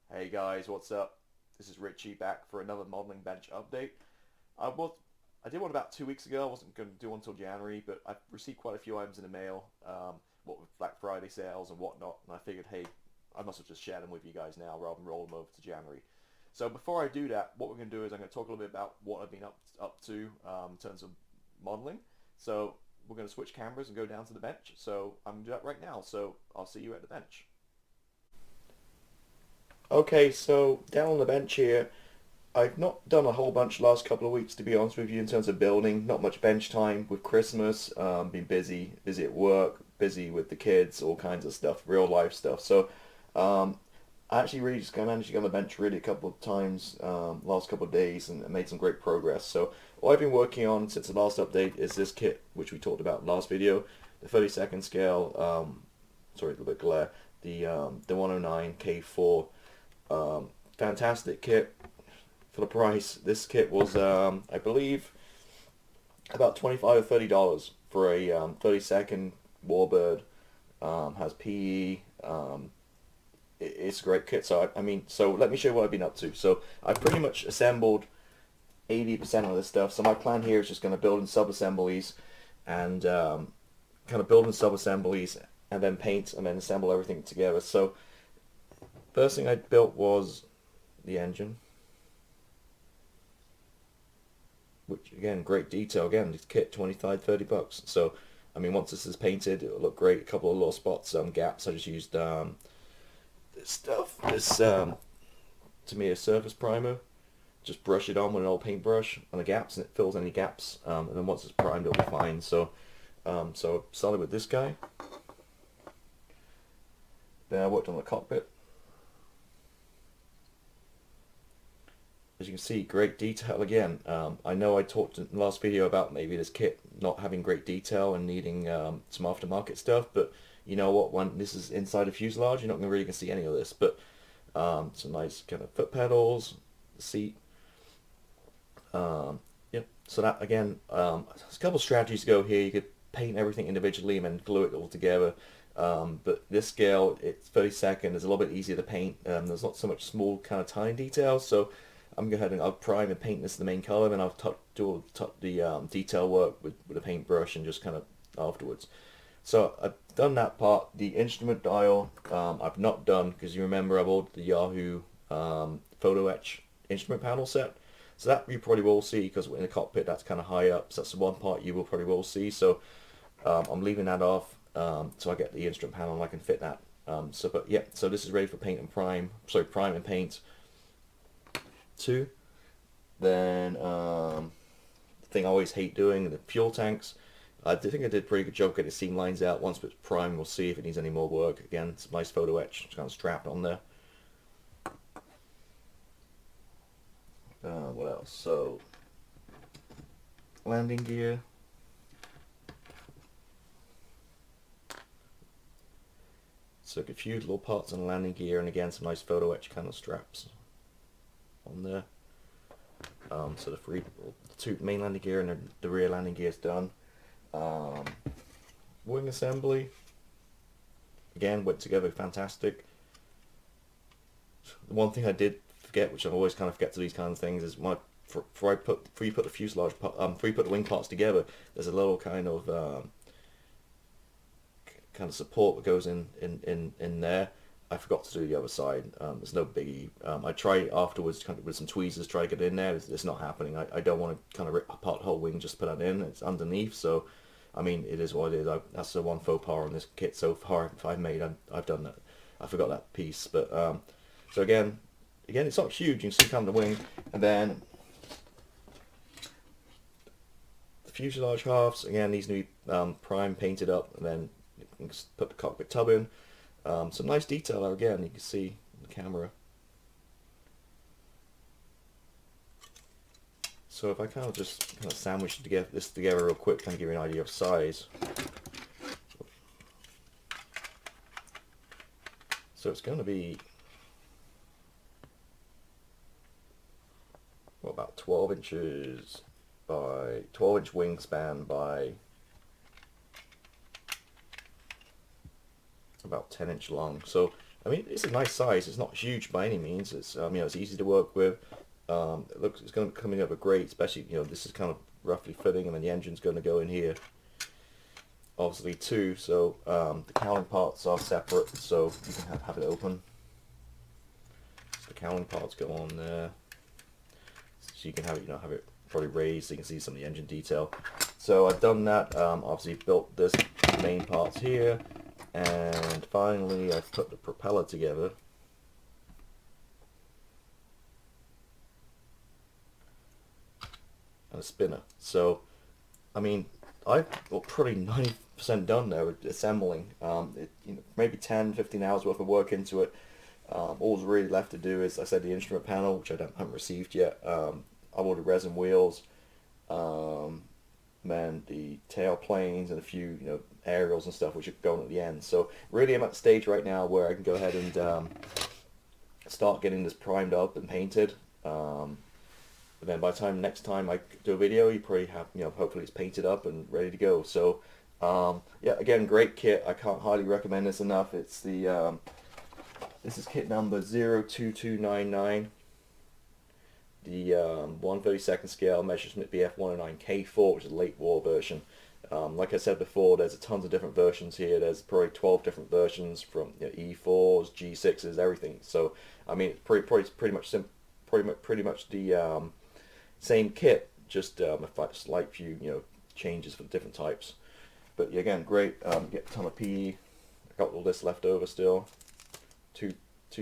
Hey guys, what's up? This is Richie back for another modeling bench update. I was I did one about 2 weeks ago. I wasn't going to do one until January, but I've received quite a few items in the mail, what with Black Friday sales and whatnot, and I figured, hey, I must have just shared them with you guys now rather than roll them over to January. So before I do that, what we're going to do is I'm going to talk a little bit about what I've been up to in terms of modeling. So we're going to switch cameras and go down to the bench. So I'm going to do that right now. So I'll see you at the bench. Okay, so down on the bench here, I've not done a whole bunch the last couple of weeks, to be honest with you, in terms of building. Not much bench time with Christmas. Been busy at work, busy with the kids, all kinds of stuff, real life stuff. So um, I actually really just managed to get on the bench really a couple of times last couple of days and made some great progress. So what I've been working on since the last update is this kit, which we talked about last video, the 30-second scale. Sorry, a little bit glare. The 109 K4. Fantastic kit for the price. This kit was, I believe, about $25 or $30 for a 30-second Warbird. Has PE. It's a great kit. So I mean, so let me show you what I've been up to. So I've pretty much assembled 80% of this stuff. So my plan here is just going to build in sub-assemblies and kind of build in sub-assemblies and then paint and then assemble everything together. So first thing I built was the engine, which again, great detail. Again, this kit 25, $30. So, I mean, once this is painted, it'll look great. A couple of little spots, gaps. I just used this stuff. This to me a surface primer. Just brush it on with an old paintbrush on the gaps, and it fills any gaps. And then once it's primed, it'll be fine. So, so started with this guy. Then I worked on the cockpit. As you can see, great detail again. I know I talked in the last video about maybe this kit not having great detail and needing some aftermarket stuff, but you know what, when this is inside a fuselage, you're not really going to see any of this, but some nice kind of foot pedals, seat. Yep, so that again, there's a couple strategies to go here. You could paint everything individually and then glue it all together. But this scale, it's 30-second, it's a little bit easier to paint. There's not so much small kind of tiny details, so I'm going to go ahead and I'll prime and paint this the main color, and I'll do the detail work with a paintbrush and just kind of afterwards. So I've done that part. The instrument dial I've not done because you remember I've ordered the Yahoo photo etch instrument panel set. So that you probably will see because in the cockpit that's kind of high up. So that's the one part you will probably will see. So I'm leaving that off so I get the instrument panel and I can fit that. So but yeah, so this is ready for paint and prime. Sorry, prime and paint. Two. Then the thing I always hate doing, the fuel tanks. I think I did a pretty good job getting the seam lines out. Once it's prime, we'll see if it needs any more work. Again, it's a nice photo etch. It's kind of strapped on there. What else? So, landing gear. So a few little parts on the landing gear, and again, some nice photo etch kind of straps on there. So the two main landing gear and the rear landing gear is done. Wing assembly, again, went together fantastic. The one thing I did forget, which I always kind of forget to these kind of things, is before you put the fuselage before you put the wing parts together, there's a little kind of support that goes in there. I forgot to do the other side. There's no biggie. I tried afterwards kind of with some tweezers, try to get it in there. It's not happening. I don't want to kind of rip apart the whole wing just to put that in. It's underneath, so I mean it is what it is. That's the one faux pas on this kit so far I've made. I've done that. I forgot that piece, but so again, it's not huge. You can see kind of the wing, and then the fuselage halves. Again, these need prime painted up, and then you can put the cockpit tub in. Some nice detail there again, you can see the camera. So if I kind of sandwich this together real quick, kind of give you an idea of size. So it's going to be about 12 inches by 12-inch wingspan by about 10-inch long. So I mean, it's a nice size. It's not huge by any means. It's it's easy to work with. It looks it's going to come in great, especially this is kind of roughly fitting, and then the engine's going to go in here, obviously too. So the cowling parts are separate, so you can have it open. So the cowling parts go on there, so you can have it have it probably raised, so you can see some of the engine detail. So I've done that. Obviously built this main parts here, and finally I've put the propeller together. And a spinner. So, I mean, I've got pretty 90% done there with assembling. Maybe 10, 15 hours worth of work into it. All's really left to do is, I said, the instrument panel, which I haven't received yet. I've ordered resin wheels, and the tail planes, and a few, aerials and stuff, which are going at the end. So really, I'm at the stage right now where I can go ahead and start getting this primed up and painted. But then by the time next time I do a video, you probably have, hopefully it's painted up and ready to go. So, yeah, again, great kit. I can't highly recommend this enough. It's the, this is kit number 02299. The 1/32 scale Messerschmitt BF109K4, which is a late war version. Like I said before, there's tons of different versions here. There's probably 12 different versions from E4s, G6s, everything. So, I mean, it's pretty much the same kit, just a slight few changes for the different types. But yeah, again, great. Get a ton of PE. I got all this left over still. Two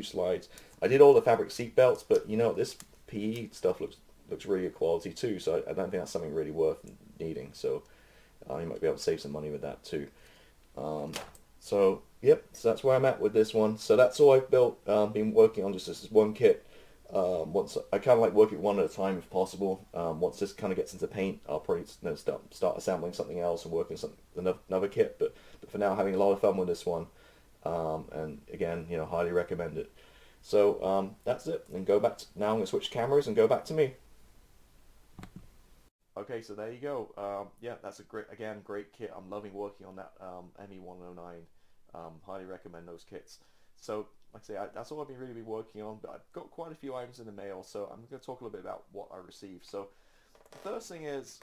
slides. I did all the fabric seat belts, but this PE stuff looks really good quality too. So I don't think that's something really worth needing. So you might be able to save some money with that too. So yep, so that's where I'm at with this one. So that's all I've built. Been working on just this one kit. Once I kind of like working one at a time if possible. Once this kind of gets into paint, I'll probably start assembling something else and working another kit. But for now, having a lot of fun with this one, and again, highly recommend it. So that's it. And now I'm gonna switch cameras and go back to me. Okay, so there you go. Yeah, that's a great kit. I'm loving working on that ME109. Highly recommend those kits. So, like I say, that's all I've been really working on, but I've got quite a few items in the mail, so I'm going to talk a little bit about what I received. So, the first thing is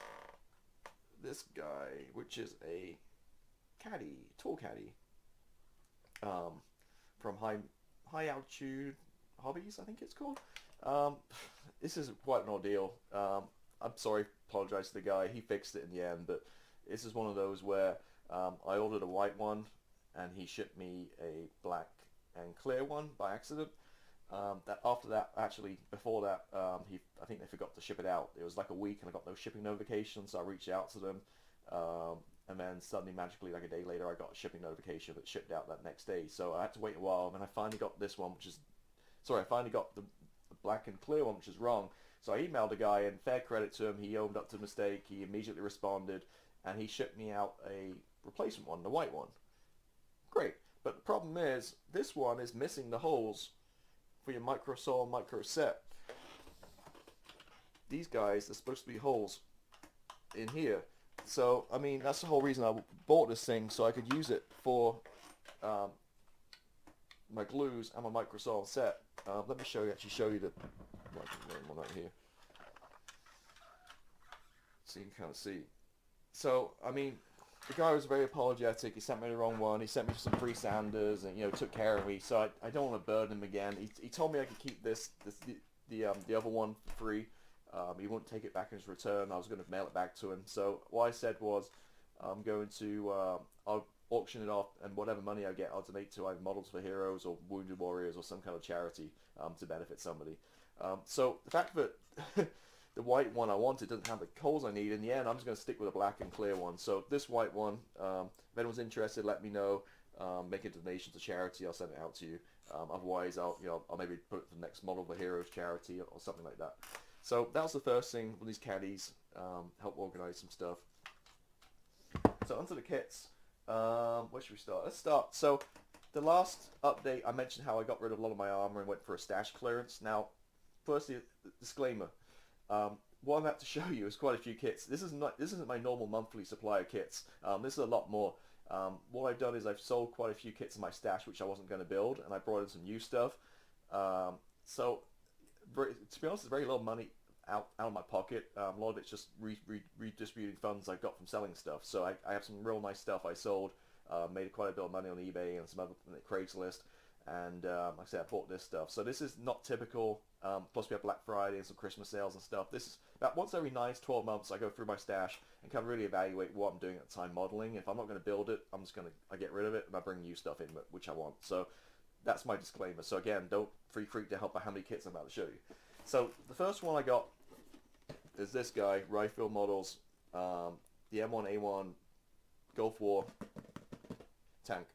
this guy, which is a tool caddy, um, from high altitude hobbies, I think it's called. Um, this is quite an ordeal. I'm sorry, apologize to the guy. He fixed it in the end, but this is one of those where I ordered a white one, and he shipped me a black and clear one by accident. Before that, I think they forgot to ship it out. It was like a week, and I got no shipping notification, so I reached out to them, and then suddenly, magically, like a day later, I got a shipping notification that shipped out that next day. So I had to wait a while, and then I finally got this one, I finally got the black and clear one, which is wrong. So I emailed the guy, and fair credit to him, he owned up to the mistake. He immediately responded, and he shipped me out a replacement one, the white one. Great. But the problem is, this one is missing the holes for your micro saw and micro set. These guys are supposed to be holes in here. So, I mean, that's the whole reason I bought this thing, so I could use it for my glues and my micro saw and set. Let me show you the one right here, so you can kind of see. So, I mean, the guy was very apologetic. He sent me the wrong one. He sent me some free sanders, and took care of me. So I don't want to burden him again. He told me I could keep the other one for free. He wouldn't take it back in his return. I was going to mail it back to him. So what I said was, I'm going to I'll auction it off, and whatever money I get, I'll donate to either Models for Heroes or Wounded Warriors or some kind of charity to benefit somebody. So the fact that the white one I wanted doesn't have the holes I need, in the end I'm just going to stick with a black and clear one. So this white one, if anyone's interested, let me know. Make a donation to charity, I'll send it out to you. Otherwise, I'll maybe put it to the next Model for Heroes charity or something like that. So that was the first thing with these caddies. Help organize some stuff. So onto the kits. Where should we start? Let's start. So the last update, I mentioned how I got rid of a lot of my armor and went for a stash clearance. Now, firstly, disclaimer. What I'm about to show you is quite a few kits. This isn't my normal monthly supply of kits. This is a lot more. What I've done is I've sold quite a few kits in my stash which I wasn't going to build, and I brought in some new stuff. So to be honest, it's very little money out of my pocket. A lot of it's just redistributing funds I got from selling stuff. So I have some real nice stuff I sold. Made quite a bit of money on eBay and some other Craigslist. And like I said, I bought this stuff. So this is not typical. Plus we have Black Friday and some Christmas sales and stuff. This is about once every 9 to 12 months I go through my stash and kind of really evaluate what I'm doing at the time modeling. If I'm not going to build it, I get rid of it and I bring new stuff in which I want. So that's my disclaimer. So again, don't freak to help by how many kits I'm about to show you. So the first one I got is this guy, Rifle Models, the M1A1 Gulf War tank.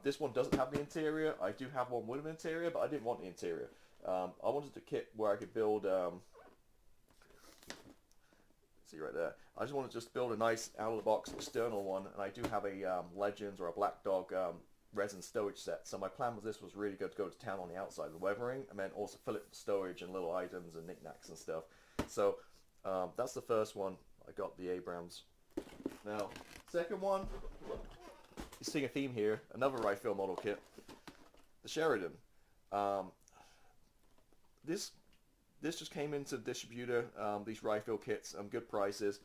This one doesn't have the interior. I do have one with an interior, but I didn't want the interior. I wanted a kit where I could build, see right there, I just wanted to just build a nice out-of-the-box external one, and I do have a Legends or a Black Dog resin stowage set. So my plan was this was really good to go to town on the outside of the weathering, and then also fill it with stowage and little items and knickknacks and stuff. So that's the first one. I got the Abrams. Now, second one, you're seeing a theme here. Another Rifle model kit, the Sheridan. This just came into the distributor. These Rifle kits, good prices.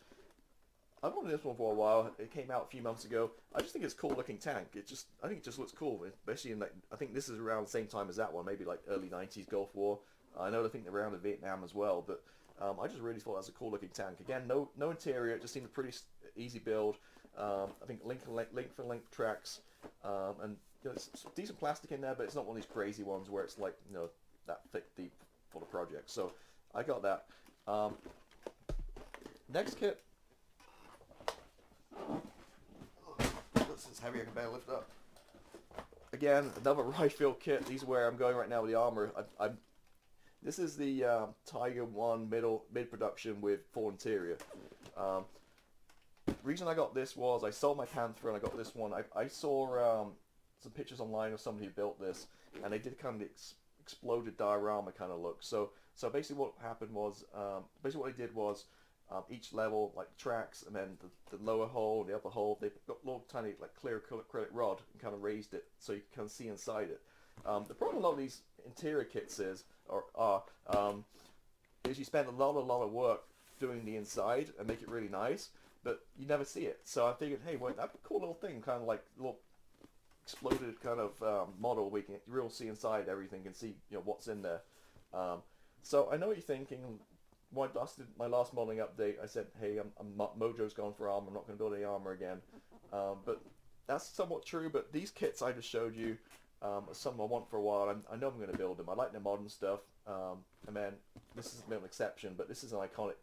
I've wanted this one for a while. It came out a few months ago. I just think it's a cool looking tank. I think it just looks cool, especially in I think this is around the same time as that one, maybe like early 90s Gulf War. I know they think they're around in Vietnam as well, but I just really thought that was a cool looking tank. Again, no interior. It just seemed a pretty easy build. I think link for link tracks, and it's decent plastic in there, but it's not one of these crazy ones where it's like that thick deep for the project. So I got that. Next kit. This is heavy. I can barely lift up. Again, another Rifle kit. These are where I'm going right now with the armor. This is the Tiger 1 mid production with full interior. Reason I got this was I sold my Panther and I got this one. I saw some pictures online of somebody who built this, and they did kind of the exploded diorama kind of look. So basically what happened was, basically what they did was, each level, like tracks, and then the lower hole, the upper hole, they got little tiny like clear acrylic rod and kind of raised it so you can kind of see inside it. The problem with a lot of these interior kits is you spend a lot of work doing the inside and make it really nice, but you never see it. So I figured, hey, well, that's a cool little thing, kind of like a little exploded kind of model where you can really see inside everything and see what's in there. So I know what you're thinking. When I did my last modeling update, I said, hey, Mojo's gone for armor. I'm not going to build any armor again. But that's somewhat true. But these kits I just showed you are something I want for a while. I know I'm going to build them. I like the modern stuff. And then this is a bit of an exception, but this is an iconic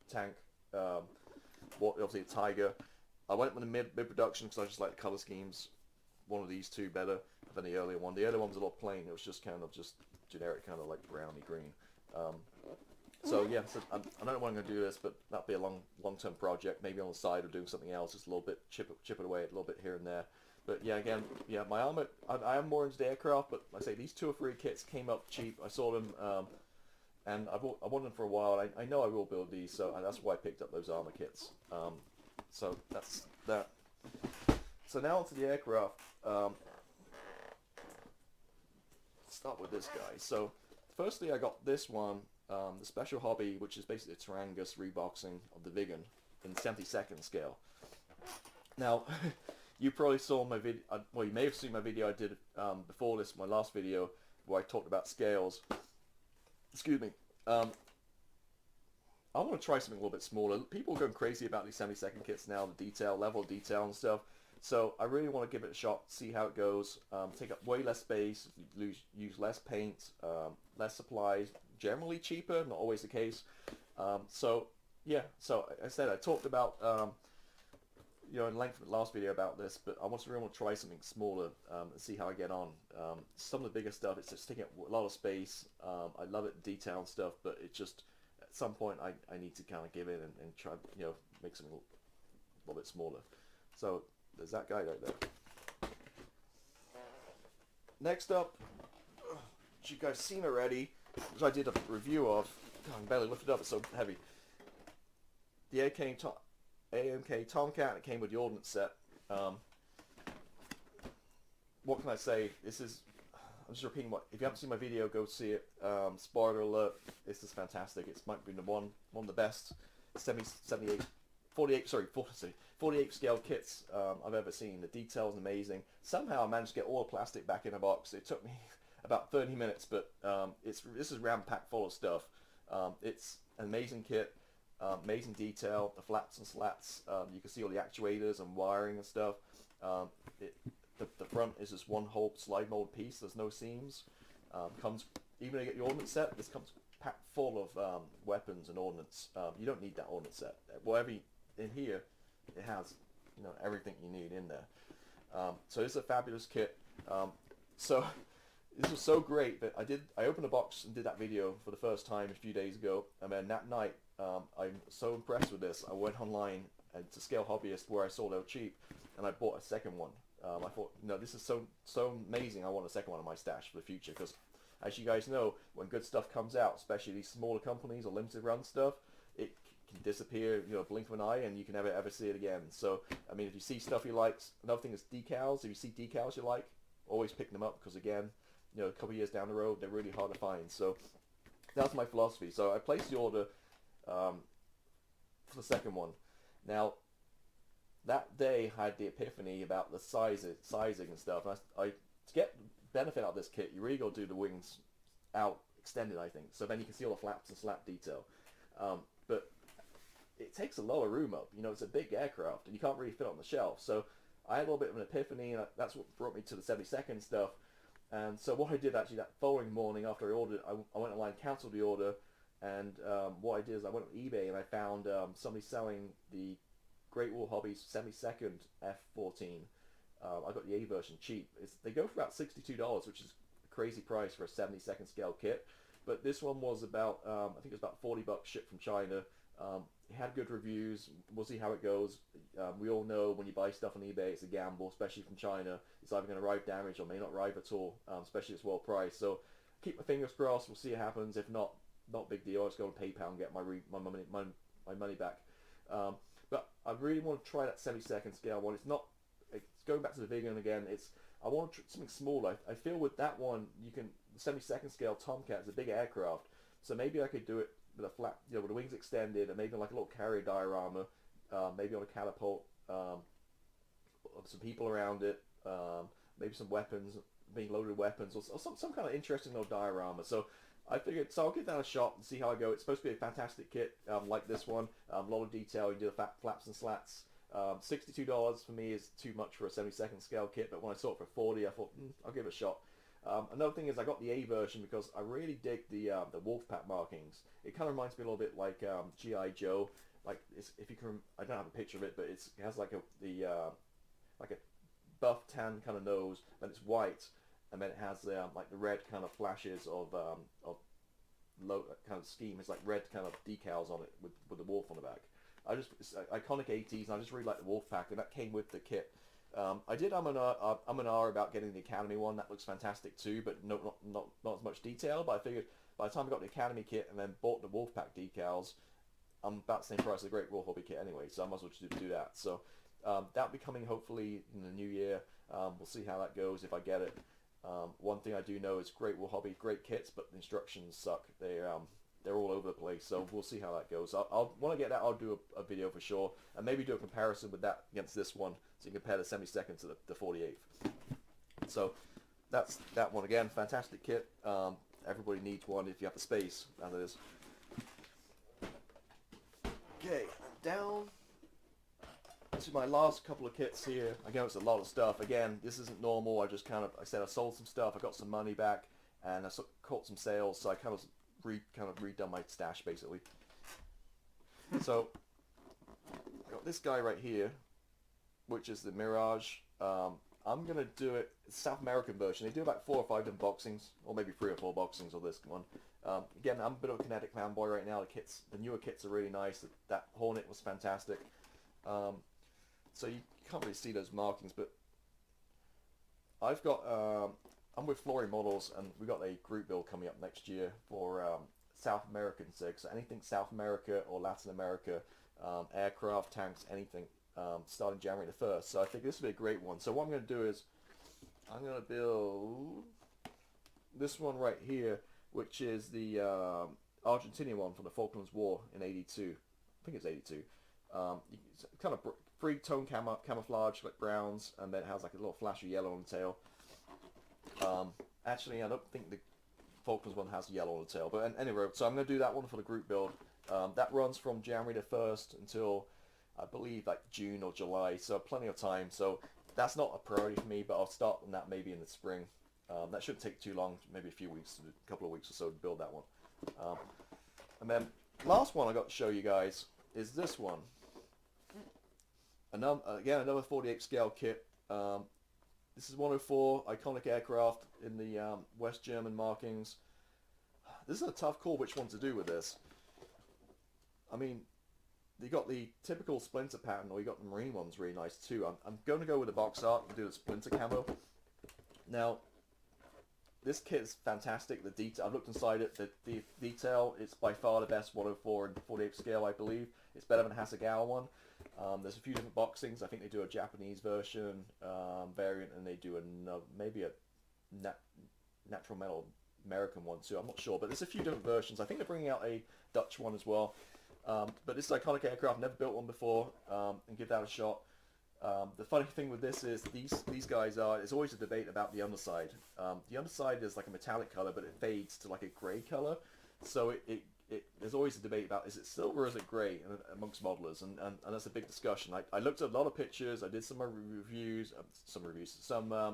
tank. Obviously a Tiger. I went with the mid production because I just like the color schemes. One of these two better than the earlier one. The other one was a lot plain. It was just kind of just generic, kind of like browny green. So yeah, so I don't know when I'm going to do this, but that'll be a long-term project. Maybe on the side of doing something else, just a little bit, chip it away a little bit here and there. But yeah, again, my armor, I am more into the aircraft, but like I say, these 2 or 3 kits came up cheap. I saw them, and I wanted them for a while. I know I will build these, so that's why I picked up those armor kits. So that's that. So now onto the aircraft. Start with this guy. So firstly, I got this one. The Special Hobby, which is basically a Tarangus reboxing of the Vigan in 72nd scale. Now, you probably saw my video, well, you may have seen my video I did before this, my last video, where I talked about scales. Excuse me. I want to try something a little bit smaller. People are going crazy about these 72nd kits now, the level of detail and stuff. So I really want to give it a shot, see how it goes. Take up way less space, use less paint, less supplies, generally cheaper, not always the case. So yeah, so I said I talked about in length in the last video about this, but I really want to try something smaller and see how I get on. Some of the bigger stuff, it's just taking up a lot of space. I love it, detail and stuff, but it just at some point I need to kind of give in and try make something a little bit smaller. So there's that guy right there. Next up, which you guys seen already, which I did a review of. God, I can barely lift it up, it's so heavy. The AMK Tomcat, it came with the ordnance set. Um, what can I say? I'm just repeating what. If you haven't seen my video, go see it. Spoiler alert: this is fantastic. It's might be one of the best 78, 48, sorry, 48 scale kits I've ever seen. The detail is amazing. Somehow I managed to get all the plastic back in a box. It took me about 30 minutes, but this is ram packed full of stuff. It's an amazing kit. Amazing detail, the flaps and slats. You can see all the actuators and wiring and stuff. The front is just one whole slide mold piece. There's no seams. Comes even when you get your ordnance set. This comes packed full of weapons and ordnance. You don't need that ordnance set. Whatever in here, it has everything you need in there. So this is a fabulous kit. So this was so great that I opened a box and did that video for the first time a few days ago, and then that night I'm so impressed with this. I went online to Scale Hobbyist where I saw they were cheap, and I bought a second one. I thought, this is so amazing. I want a second one in my stash for the future because, as you guys know, when good stuff comes out, especially these smaller companies or limited run stuff, it can disappear, blink of an eye, and you can never ever see it again. So, I mean, if you see stuff you like, another thing is decals. If you see decals you like, always pick them up because again, a couple of years down the road, they're really hard to find. So that's my philosophy. So I placed the order for the second one. Now, that day I had the epiphany about the sizing and stuff. And to get benefit out of this kit, you really got to do the wings out extended, I think. So then you can see all the flaps and slap detail. But it takes a lot of room up. It's a big aircraft, and you can't really fit it on the shelf. So I had a little bit of an epiphany, and that's what brought me to the 72nd stuff. And so what I did actually that following morning after I ordered, I went online, cancelled the order, and what I did is I went on eBay and I found somebody selling the Great Wall Hobbies 72nd F14. I got the A version cheap. They go for about $62, which is a crazy price for a 72nd scale kit. But this one was about, I think it was about $40 shipped from China. It had good reviews. We'll see how it goes. We all know when you buy stuff on eBay, it's a gamble, especially from China. It's either going to arrive damaged or may not arrive at all, especially if it's well priced. So keep my fingers crossed. We'll see what happens. If not big deal. I'll just go to PayPal and get my money back. But I really want to try that 72nd scale one. It's going back to the vegan again. I want something smaller. I feel with that one, the 72nd scale Tomcat is a big aircraft. So maybe I could do it with a flat, with the wings extended, and maybe like a little carrier diorama, maybe on a catapult, some people around it, maybe some weapons, being loaded weapons, or some kind of interesting little diorama. So I figured, so I'll give that a shot and see how I go. It's supposed to be a fantastic kit, like this one. A lot of detail. You do the flaps and slats. $62 for me is too much for a 72nd scale kit, but when I saw it for 40, I thought, I'll give it a shot. Another thing is I got the A version because I really dig the Wolfpack markings. It kind of reminds me a little bit like G.I. Joe. Like if you can, I don't have a picture of it, but it has like a buff tan kind of nose, then it's white, and then it has like the red kind of flashes of low kind of scheme. It's like red kind of decals on it with the wolf on the back. It's iconic 80s, and I just really like the Wolfpack, and that came with the kit. I did I'm an R about getting the Academy one. That looks fantastic too, but not as much detail. But I figured by the time I got the Academy kit and then bought the Wolfpack decals, I'm about the same price as the Great Wall Hobby kit anyway, so I might as well just do that. So that'll be coming hopefully in the new year. We'll see how that goes if I get it. One thing I do know is Great Wall Hobby, great kits, but the instructions suck. They're all over the place, so we'll see how that goes. When I get that, I'll do a video for sure, and maybe do a comparison with that against this one, so you can compare the 72nd to the 48th. So that's that one again. Fantastic kit. Everybody needs one if you have the space, as it is. Okay, down to my last couple of kits here. Again, it's a lot of stuff. Again, this isn't normal. I said I sold some stuff. I got some money back, and I caught some sales, so I kind of redone my stash basically. So I got this guy right here, which is the Mirage. I'm gonna do it South American version. They do about 4 or 5 unboxings, or maybe 3 or 4 boxings of this one. Again, I'm a bit of a Kinetic fanboy right now. The newer kits are really nice. That Hornet was fantastic. So you can't really see those markings, but I've got I'm with Flooring Models, and we got a group build coming up next year for South American SIG. So anything South America or Latin America, aircraft, tanks, anything. starting January the 1st. So I think this will be a great one. So what I'm going to do is I'm going to build this one right here, which is the Argentinian one from the Falklands War in '82. I think it's '82. It's kind of free tone camouflage, like browns, and then it has like a little flash of yellow on the tail. Actually, I don't think the Falklands one has yellow on the tail, but anyway, so I'm going to do that one for the group build. That runs from January the 1st until I believe like June or July, so plenty of time. So that's not a priority for me, but I'll start on that maybe in the spring. That shouldn't take too long, maybe a few weeks, a couple of weeks or so to build that one. And then last one I got to show you guys is this one. Again, another 48 scale kit. This is 104 iconic aircraft in the West German markings. This is a tough call which one to do with this. I mean, you got the typical splinter pattern, or you got the marine ones really nice too. I'm going to go with the box art and do the splinter camo. Now, this kit is fantastic. The detail, I've looked inside it. The detail, it's by far the best 104 and 48 scale, I believe. It's better than Hasegawa one. There's a few different boxings. I think they do a Japanese version variant, and they do maybe a natural metal American one too. I'm not sure, but there's a few different versions. I think they're bringing out a Dutch one as well. But this is iconic aircraft. Never built one before, and give that a shot. The funny thing with this is these guys are. There's always a debate about the underside. The underside is like a metallic color, but it fades to like a grey color. So there's always a debate about is it silver or is it grey amongst modelers, and that's a big discussion. I looked at a lot of pictures. I did some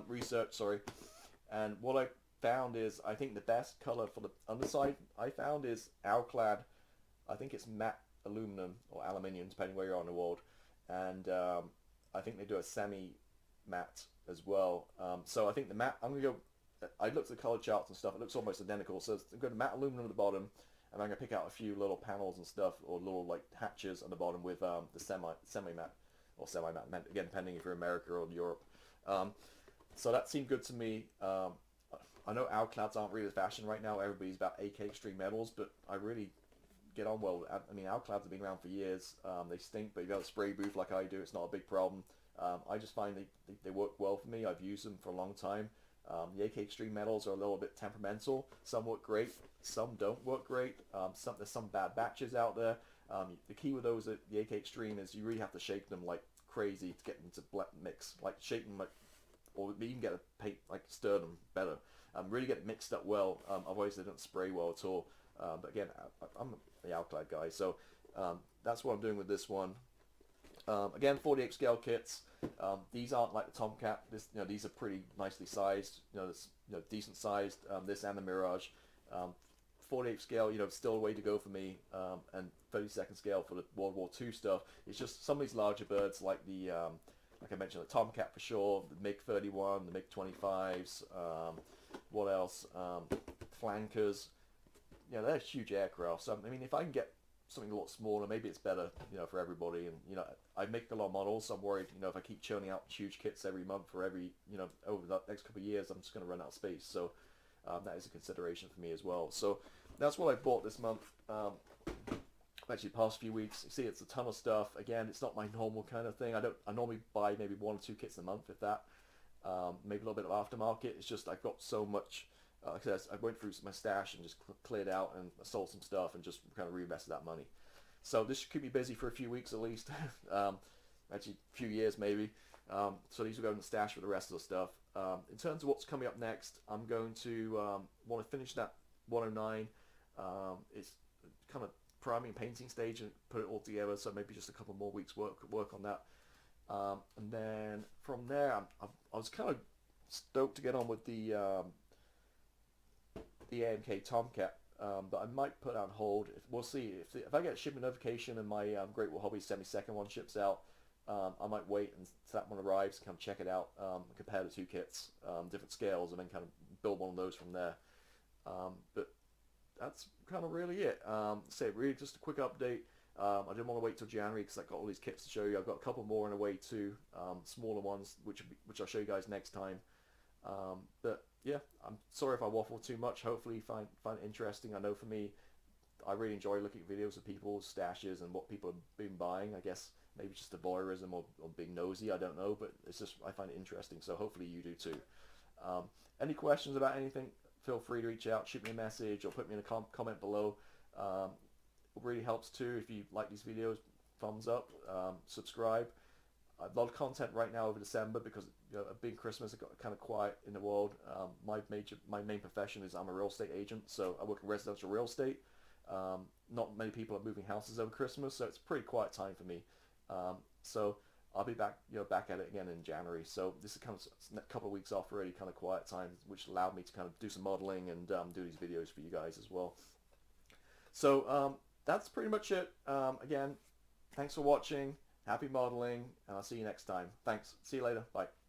research, sorry, and what I found is I think the best color for the underside I found is Alclad. I think it's matte aluminum or aluminium, depending where you are in the world, and I think they do a semi-matte as well. So I think the matte, I'm going to go, I looked at the color charts and stuff, it looks almost identical. So I'm going to matte aluminum at the bottom, and I'm going to pick out a few little panels and stuff, or little like hatches on the bottom with the semi-matte, or semi-matte, again, depending if you're America or Europe. So that seemed good to me. I know Alclads aren't really the fashion right now. Everybody's about AK Extreme Metals, but I really get on well. I mean, Alclads have been around for years. They stink, but if you have a spray booth like I do, it's not a big problem. I just find they work well for me. I've used them for a long time. The AK Extreme Metals are a little bit temperamental. Some work great, some don't work great. There's some bad batches out there. The key with those at the AK Extreme is you really have to shake them like crazy to get them to mix. Like shake them like, or even get a paint, like stir them better. Really get it mixed up well. Otherwise they don't spray well at all. But again, I'm the Alclad guy, so that's what I'm doing with this one. Again, 48 scale kits. These aren't like the Tomcat. These are pretty nicely sized. Decent sized. This and the Mirage. 48 scale, still a way to go for me. And 32nd scale for the World War II stuff. It's just some of these larger birds, like the like I mentioned, the Tomcat for sure, the MiG-31, the MiG-25s. What else? Flankers. They're huge aircraft. So I mean, if I can get something a lot smaller, maybe it's better, for everybody. And I make a lot of models, so I'm worried, if I keep churning out huge kits every month for every, over the next couple of years, I'm just going to run out of space. So that is a consideration for me as well. So that's what I bought this month. Actually, the past few weeks, you see, it's a ton of stuff. Again, it's not my normal kind of thing. I normally buy maybe 1 or 2 kits a month, if that. Maybe a little bit of aftermarket. It's just I've got so much. Like I said, I went through my stash and just cleared out and sold some stuff and just kind of reinvested that money. So this should keep me busy for a few weeks at least. Actually, a few years maybe. So these will go in the stash for the rest of the stuff. In terms of what's coming up next, I'm going to want to finish that 109. It's kind of priming and painting stage and put it all together. So maybe just a couple more weeks work on that. And then from there, I was kind of stoked to get on with the AMK Tomcat, but I might put it on hold. We'll see. If I get a shipment notification and my Great Wall Hobby 72nd one ships out, I might wait until that one arrives, kind of check it out, compare the 2 kits, different scales, and then kind of build one of those from there. But that's kind of really it. Really just a quick update. I didn't want to wait till January because I've got all these kits to show you. I've got a couple more on the way too, smaller ones, which I'll show you guys next time. But yeah, I'm sorry if I waffle too much. Hopefully you find it interesting. I know for me, I really enjoy looking at videos of people's stashes and what people have been buying. I guess Maybe just a voyeurism or being nosy, I don't know, but it's just, I find it interesting, so hopefully you do too. Any questions about anything, feel free to reach out, shoot me a message, or put me in a comment below. It really helps too if you like these videos, thumbs up, subscribe. A lot of content right now over December because a big Christmas, it got kind of quiet in the world. My main profession is I'm a real estate agent, so I work in residential real estate. Not many people are moving houses over Christmas, so it's a pretty quiet time for me. So I'll be back, back at it again in January. So this is kind of a couple of weeks off already, kind of quiet time, which allowed me to kind of do some modeling and do these videos for you guys as well. So that's pretty much it. Again, thanks for watching. Happy modeling, and I'll see you next time. Thanks. See you later. Bye.